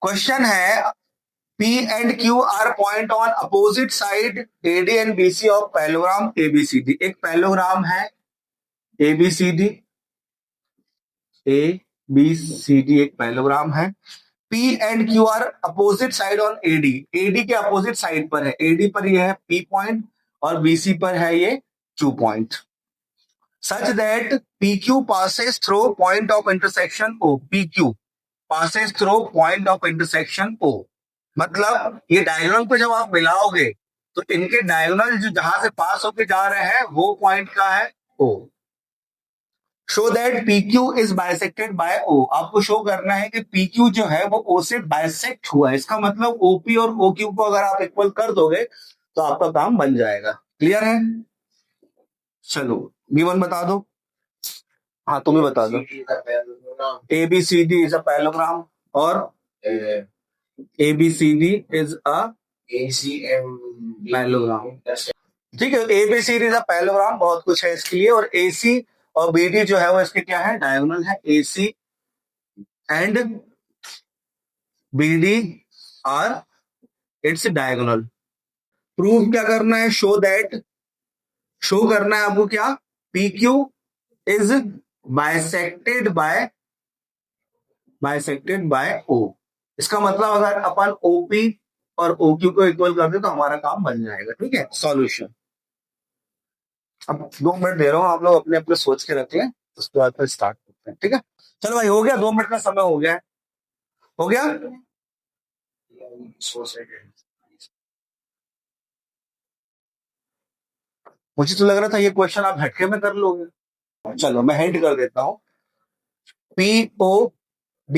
Question है P and Q are point on opposite side AD and BC of parallelogram ABCD। एक parallelogram है ABCD, ABCD एक parallelogram है। P and Q are opposite side on AD, AD के opposite side पर है। AD पर ये है P पॉइंट और BC पर है ये Q point. Such that PQ passes through point of intersection O, PQ passes through point of intersection O। मतलब ये डायगोनल पे जब आप मिलाओगे तो इनके डायगोनल जो जहां से पास होके जा रहे हैं वो पॉइंट का है O। Show that PQ is bisected by O। आपको शो करना है कि PQ जो है वो O से बाइसेक्ट हुआ है। इसका मतलब OP और OQ को अगर आप इक्वल कर दोगे तो आपका काम बन जाएगा। क्लियर है? चलो B1 बता दो। हाँ तुम्हें बता दो। ABCD इज अ पैलोग्राम और ABCD इज अ पैलोग्राम। ठीक है, ABCD इज अ पैलोग्राम, बहुत कुछ है इसके लिए। और AC और BD जो है वो इसके क्या है, डायगोनल है। AC and BD are its diagonal. Prove क्या करना है? शो दैट, शो करना है आपको क्या, PQ is bisected by O। इसका मतलब अगर अपन OP और OQ को इक्वल कर दे तो हमारा काम बन जाएगा। ठीक है, सॉल्यूशन। अब 2 मिनट दे रहा हूं, आप लोग अपने अपने सोच के रख लें, उसके बाद फिर स्टार्ट करते हैं। ठीक है, चलो भाई हो गया, 2 मिनट का समय हो गया है। हो गया? मुझे तो लग रहा था ये क्वेश्चन आप हटके में कर लोगे। चलो मैं हिंट कर देता हूं। POD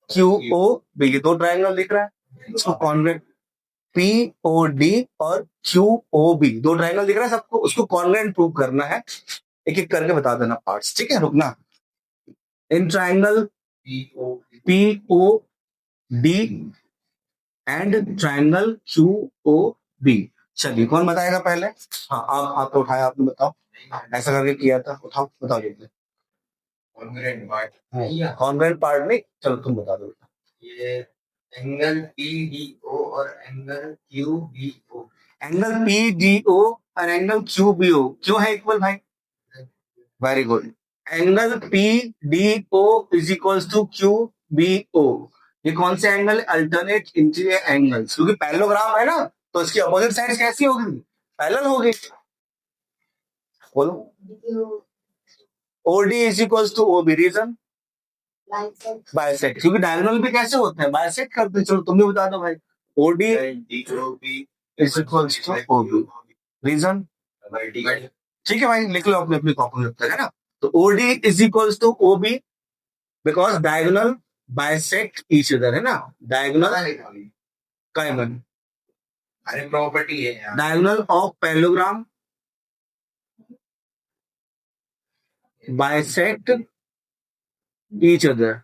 QOB, ये 2 ट्रायंगल दिख रहा है, उसको कॉन्वेंट POD और QOB 2 ट्रायंगल दिख रहा है सबको, उसको कॉन्वेंट प्रूव करना है। एक एक करके बता देना पार्ट्स। ठीक है, रुकना। In triangle POD and triangle QOB। चलिए कौन बताएगा पहले? हाँ आप हाथ तो उठाया, आपने बताओ। ऐसा करके किया था, उठाओ बताओ। जल्दी कॉन्वेंट पार्ट नहीं, चलो तुम बता दो। ये एंगल PDO और एंगल QBO। एंगल PDO और एंगल QBO क्यों है इक्वल भाई? Very good. Angle PDO is equals to QBO। ये कौन से एंगल? Alternate interior angles. क्योंकि पैरेललोग्राम है ना, तो इसकी अपोजिट साइड कैसी होगी? पैरेलल होगी। बोलो। OD is equals to OB। Reason? Bisect. क्योंकि डायगोनल भी कैसे होते हैं? बाइसेक्ट करते हैं। चलो तुम भी बता दो भाई। OD is equals to OB। Reason? ठीक है भाई, लिख लो अपने अपनी कॉपी में, है ना। तो OD is equals to OB because diagonal bisect each other, है ना। डायगोनल काइमन, अरे प्रॉपर्टी है, diagonal of parallelogram bisect each other.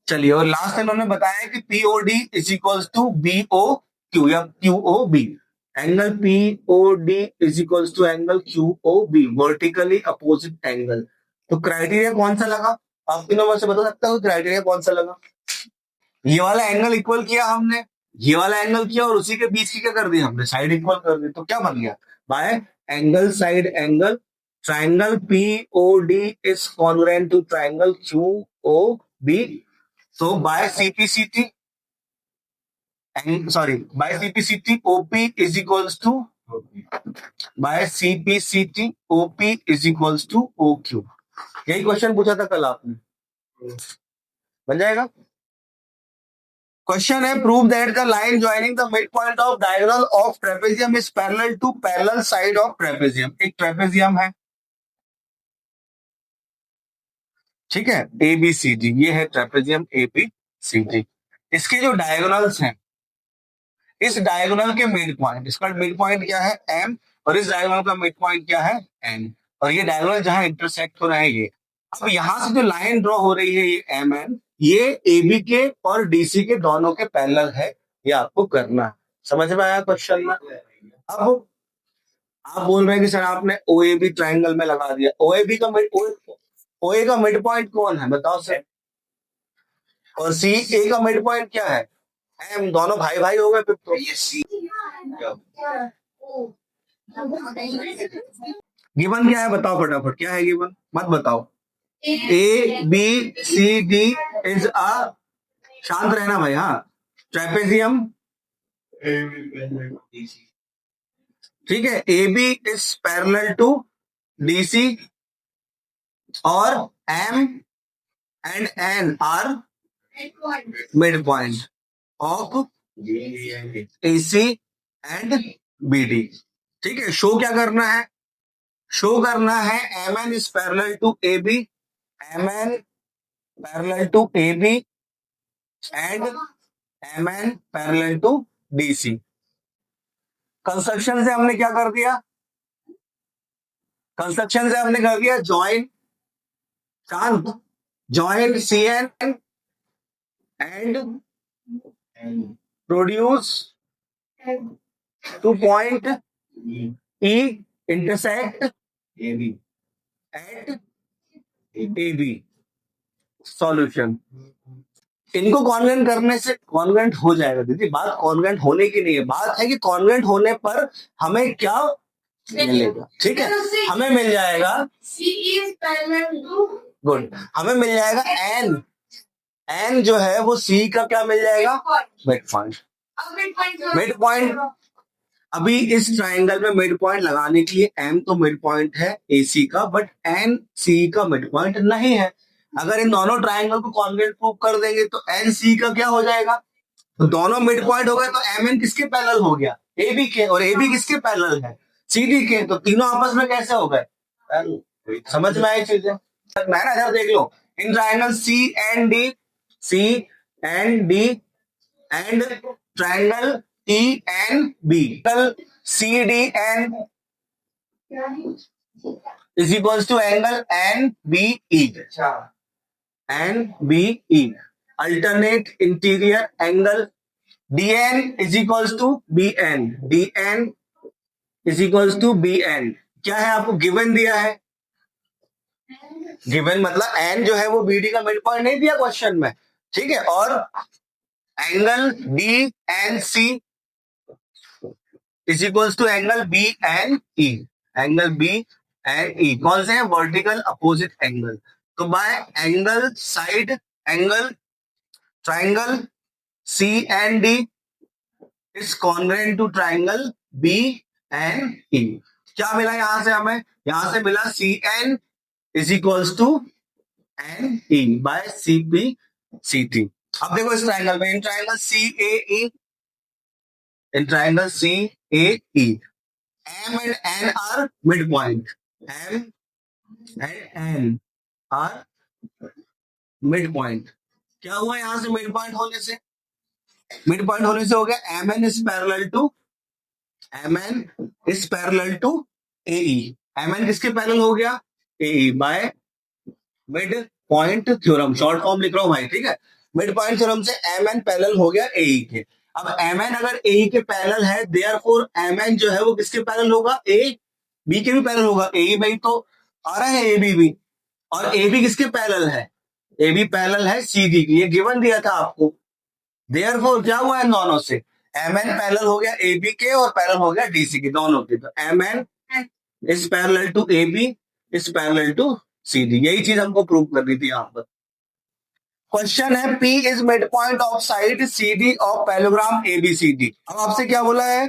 चलिए, और लास्ट इन्होंने बताया कि POD is equals to BOQ या QOB। Angle POD is equals to angle QOB, vertically opposite angle. तो क्राइटेरिया कौन सा लगा? आप तीनों में से बता सकते हो क्राइटेरिया कौन सा लगा? ये वाला एंगल इक्वल किया हमने, ये वाला एंगल किया, और उसी के बीच की क्या कर दी हमने? साइड इक्वल कर दी। तो क्या बन गया? By angle side angle, triangle POD is congruent to triangle QOB। So by CPCT, and sorry, by CPCT OP is equals to, by CPCT OP is equals to OQ। यही question पूछा था कल आपने, बन जाएगा। क्वेश्चन है prove that the line joining the mid point of diagonal of trapezium is parallel to parallel side of trapezium. एक trapezium है, ठीक है, ABCD, ये है ट्रेपेजियम ABCD। इसके जो डायगोनल्स हैं, इस डायगोनल के मिड पॉइंट, इसका मिड पॉइंट क्या है? M, और इस डायगोनल का मिड पॉइंट क्या है? N। और ये डायगोनल जहां इंटरसेक्ट हो रहा है ये, अब यहां से जो लाइन ड्रॉ हो रही है ये MN, ये AB के और DC के दोनों के पैरेलल है। ये आपको करना है। समझ में आया क्वेश्चन में? अब आप बोल रहे हैं कि सर आपने OAB ट्राइंगल में लगा दिया। OA का मिड पॉइंट कौन है बताओ सर? और सी ए का मिड पॉइंट क्या है, एम, दोनों भाई भाई हो गए फिर तो। ये सी गिवन क्या है बताओ फटाफट, क्या है गिवन, मत बताओ। A B C D is a, शांत रहना भाई, हाँ, ट्रेपेजियम, ठीक है, A B is parallel to D C, और M and N are mid point of A C and B D. ठीक है, शो क्या करना है, शो करना है M N is parallel to A B, M N parallel to A B and M N parallel to D C. Construction से हमने क्या कर दिया, कंस्ट्रक्शन से हमने कर दिया जॉइन, शांत, join C N and produce to point E intersect at A B. Solution, इनको कॉन्वेंट करने से कॉन्वेंट हो जाएगा दीदी, बात कॉन्वेंट होने की नहीं है, बात है कि कॉन्वेंट होने पर हमें क्या मिलेगा। ठीक है, हमें मिल जाएगा गुड, हमें मिल जाएगा एन, एन जो है वो सी का क्या मिल जाएगा, मिड पॉइंट। मिड पॉइंट, अभी इस ट्राइंगल में मिड पॉइंट लगाने के लिए एम तो मिड पॉइंट है ए सी का, बट एन सी का मिड पॉइंट नहीं है। अगर इन दोनों ट्राइंगल को कॉन्वेंट प्रूव कर देंगे तो एन सी का क्या हो जाएगा, तो दोनों मिड पॉइंट हो गए, तो एम एन किसके पैरेलल हो गया, ए बी के, और ए बी किसके पैरेलल है, सी डी के, तो तीनों आपस में कैसे हो गए, समझ में आई चीजें, ना जरा देख लो, in triangle C and D, C and D and triangle E N B, C D N is equals to angle NBE. NBE. Alternate interior angle DN is equals to BN. DN is equals to BN. क्या है, आपको given दिया है, given मतलब N जो है वो BD का मिड पॉइंट नहीं दिया क्वेश्चन में, ठीक है, और angle D N C is equals to angle B N E, angle B and E कौन से हैं, वर्टिकल अपोजिट एंगल। तो by angle side angle triangle C and D is congruent to triangle B and E. क्या मिला यहां से हमें, यहां से मिला C N is equals to N E by C B C T. अब देखो इस ट्राइंगल में, in triangle C A E, in triangle C A E, M and N are mid point, M and N are mid point. क्या हुआ यहां से mid point होने से, मिड पॉइंट होने से हो गया M N is parallel to, M N is parallel to A E, M N किसके पैरेलल हो गया, A E by mid point theorem, short form लिख रहा हूं भाई, ठीक है, मिड पॉइंट थ्योरम से एम एन पैरेलल हो गया ए ई के। अब एम एन अगर ए ई के पैरेलल है, देयरफॉर एम एन जो है वो किसके पैरेलल होगा, ए बी के भी पैरेलल होगा, ए बी तो आ रहा है ए बी भी, और ए बी किसके पैरेलल है, ए बी पैरेलल है सी डी की, ये गिवन दिया था आपको। देयरफॉर क्या हुआ इन दोनों से, एम एन पैरेलल हो गया ए बी के और पैरेलल हो गया डी सी के, दोनों के, तो M N is parallel to A B is parallel to C D, यही चीज हमको प्रूव करनी थी यहाँ पर। क्वेश्चन है P is mid point of side C D of parallelogram A B C D. अब आपसे क्या बोला है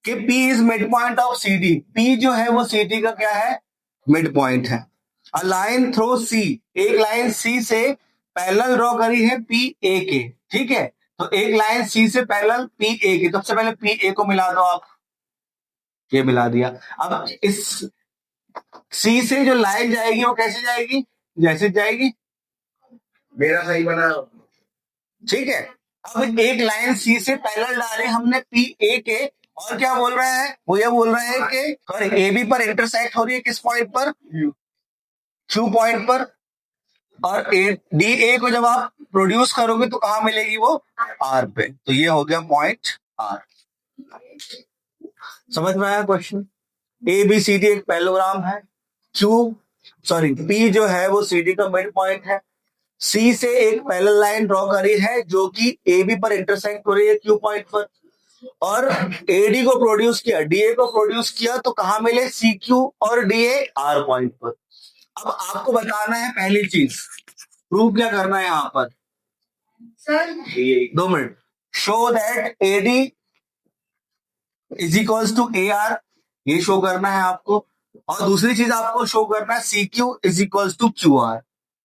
कि P is mid point of C D, P जो है वो सी डी का क्या है, मिड पॉइंट है। अ लाइन थ्रो सी, एक लाइन सी से पैरेलल ड्रॉ करी है पी ए के, ठीक है, तो एक लाइन सी से पैरेलल पी ए के, तो सबसे पहले पी ए को मिला दो आप, ये मिला दिया। अब इस सी से जो लाइन जाएगी वो कैसे जाएगी, जैसे जाएगी, मेरा सही बना, ठीक है। अब एक लाइन सी से पैरेलल डाले हमने पी ए के, और क्या बोल रहा है, वो ये बोल रहा है कि सॉरी ए बी पर इंटरसेक्ट हो रही है किस पॉइंट पर, क्यू पॉइंट पर, और डी ए को जब आप प्रोड्यूस करोगे तो कहां मिलेगी वो, आर पे, तो ये हो गया पॉइंट आर। समझ में आया question, A B C D एक पैरेललोग्राम है, क्यू सॉरी पी जो है वो सी डी का मिड पॉइंट है, सी से एक पैरेलल लाइन ड्रॉ करी है जो कि ए बी पर इंटरसेक्ट हो रही है क्यू पॉइंट पर, और एडी को प्रोड्यूस किया, डीए को प्रोड्यूस किया, तो कहां मिले, सी क्यू और डीए आर पॉइंट पर। अब आपको बताना है पहली चीज, प्रूव क्या करना है यहां पर सर, 2 मिनट। Show that AD is equals to ए आर, ये शो करना है आपको, और दूसरी चीज आपको शो करना है C Q is equals to Q R,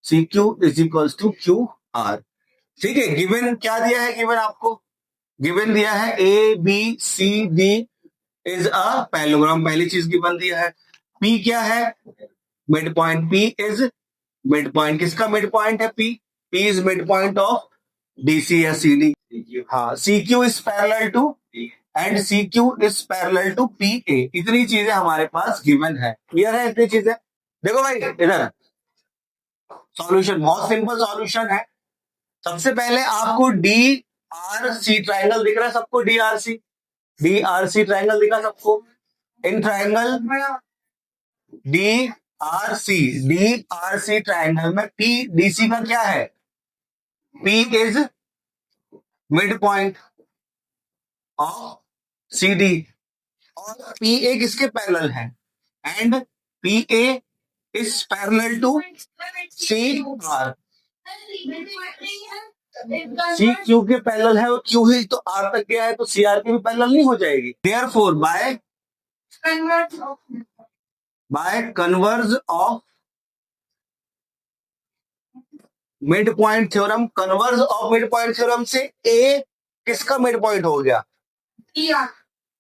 C Q is equals to Q R. ठीक है, गिवन क्या दिया है, गिवन आपको गिवन दिया है A B C D is a parallelogram, पहली चीज गिवन दिया है। पी क्या है, mid point, P is mid point, किसका मिड पॉइंट है, P, P is mid point of D C C D. हाँ, C Q is parallel to and C Q is parallel to P A, इतनी चीजें हमारे पास given है। Clear है इतनी चीजें? देखो भाई इधर सॉल्यूशन बहुत सिंपल सॉल्यूशन है। सबसे पहले आपको डी आर सी ट्राइंगल दिख रहा है सबको, डी आर सी ट्राइंगल दिखा सबको। In triangle D R C triangle में पी डी सी का क्या है, P is mid point of C D, और पी ए किसके पैरेलल है, and P A is parallel to C R, C Q के पैरेलल है, वो क्यू ही तो आर तक गया है, तो सी आर के भी पैरेलल नहीं हो जाएगी। Therefore by converse of mid point theorem, converse of mid point theorem से ए किसका मिड पॉइंट हो गया,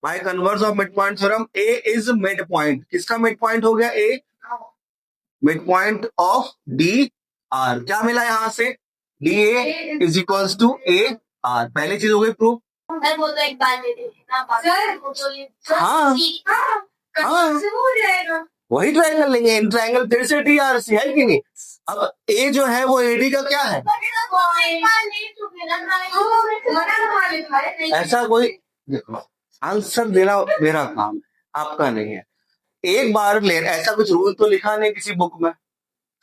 by converse of mid point theorem A is mid point, किसका मिड पॉइंट हो गया, A mid point of D R. क्या मिला यहां से, D A is equals to A R, पहली चीज हो गई प्रूफ। वो तो एक बार हाँ हाँ, वही ट्रायंगल लेंगे, इन ट्रायंगल फिर से डी आर सी है कि नहीं। अब ए जो है वो एडी का क्या है, ऐसा कोई आंसर देना मेरा काम है, आपका नहीं है। एक बार ले, ऐसा कुछ रूल तो लिखा नहीं किसी बुक में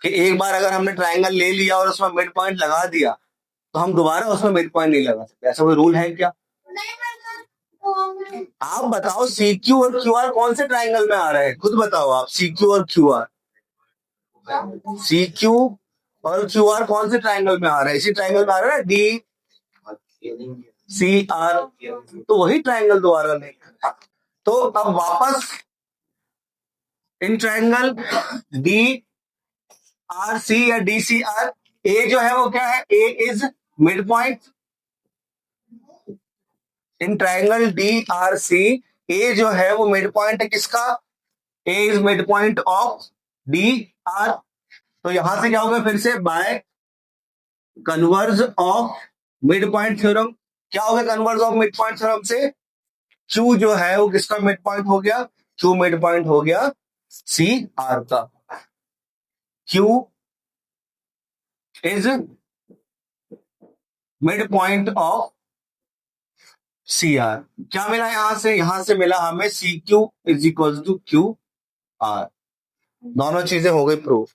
कि एक बार अगर हमने ट्रायंगल ले लिया और उसमें मिड पॉइंट लगा दिया तो हम दोबारा उसमें मिड पॉइंट नहीं लगा सकते, ऐसा कोई रूल है क्या? आप बताओ सी क्यू और क्यू आर कौन से ट्राइंगल में आ रहे हैं, खुद बताओ आप, सी क्यू और क्यू आर, सी क्यू और क्यू आर कौन से ट्राइंगल में आ रहा है, इसी ट्राइंगल में आ रहा है डी सी आर, तो वही ट्राइंगल दोबारा ले। तो अब वापस in triangle D R C या डी सी आर, ए जो है वो क्या है, A is mid point in triangle D R C, A जो है वो मिड पॉइंट है किसका, A is mid point of D R. तो यहां से क्या होगा, फिर से by converse of mid point theorem, क्या होगा converse of mid point theorem से, क्यू जो है वो किसका मिड पॉइंट हो गया, क्यू मिड पॉइंट हो गया सी आर का, Q is mid point of C R. क्या मिला यहां से मिला हमें C Q is equal to Q R, दोनों चीजें हो गई प्रूफ।